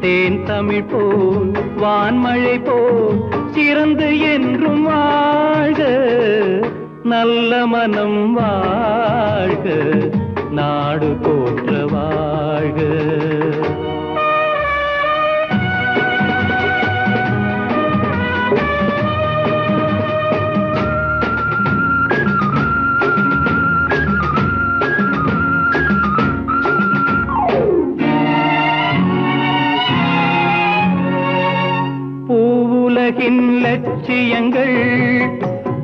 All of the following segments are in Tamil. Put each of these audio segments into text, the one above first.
தேன் தமிழ் போல் வான்மழை போல் சிறந்து என்றும் வாழ்க, நல்ல மனம் வாழ்க, நாடு போற்ற வாழ்க. பூவுலகின் லட்சியங்கள்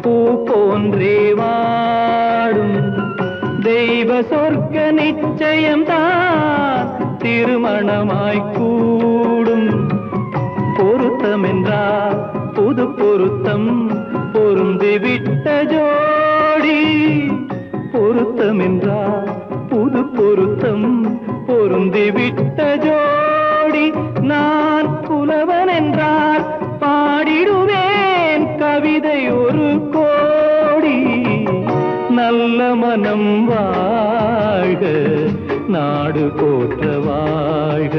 பூ போன்றே வாடும், தெய்வ சொர்க்க நிச்சயம்தான் திருமணமாய் கூடும். பொருத்தம் என்றால் புது பொருத்தம் பொருந்திவிட்ட ஜோடி, பொருத்தம் என்றால் புது பொருத்தம் பொருந்திவிட்ட ஜோடி. நான் புலவன் என்றால் பாடிடுவேன் கவிதை ஒரு கோடி. நல்ல மனம் வாழ்க, நாடு போற்ற வாழ்க.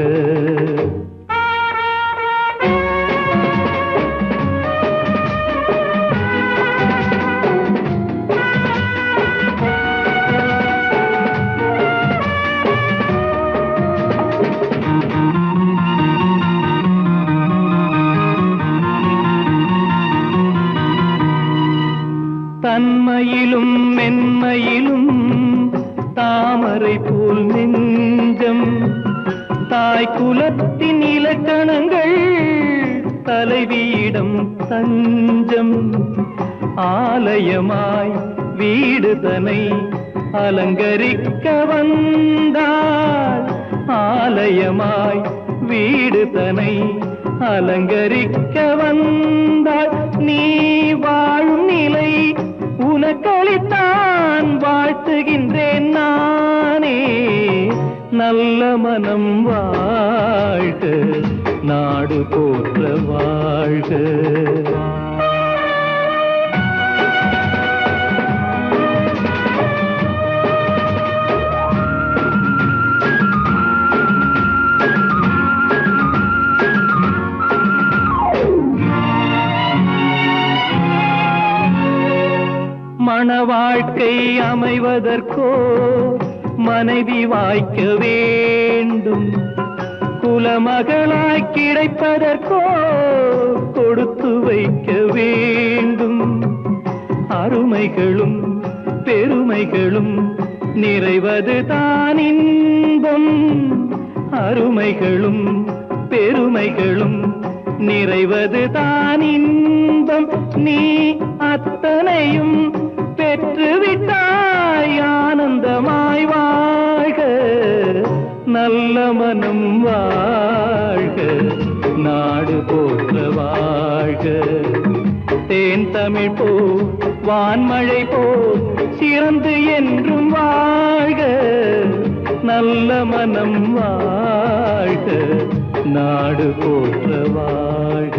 தன்மையிலும் மென்மையிலும் தாமரை போல் நெஞ்சம், தாய் குலத்தின் இலக்கணங்கள் தலைவியிடம் தஞ்சம். ஆலயமாய் வீடு தனை அலங்கரிக்க வந்தாள், ஆலயமாய் வீடு தனை அலங்கரிக்க வந்தாள். நீ வாழும் நிலை உனக்களித்தான் வாழ்த்துகின்றேன் நானே. நல்ல மனம் வாழ்க, நாடு போற்ற வாழ்க. மண வாழ்க்கை அமைவதற்கோ மனைவி வாய்க்க வேண்டும், குலமகளாய் கிடைப்பதற்கோ கொடுத்து வைக்க வேண்டும். அருமைகளும் பெருமைகளும் நிறைவது தான் இன்பம், அருமைகளும் பெருமைகளும் நிறைவது தான் இன்பம். நீ அத்தனையும் பெற்றுவிட்டாய் ஆனந்தமாய் வாழ்க, நல்ல மனம் வாழ்க, நாடு போற்ற வாழ்க. தேன் தமிழ் போல் வான்மழை போல் சிறந்து என்றும் வாழ்க, நல்ல மனம் வாழ்க, நாடு போற்ற வாழ்க.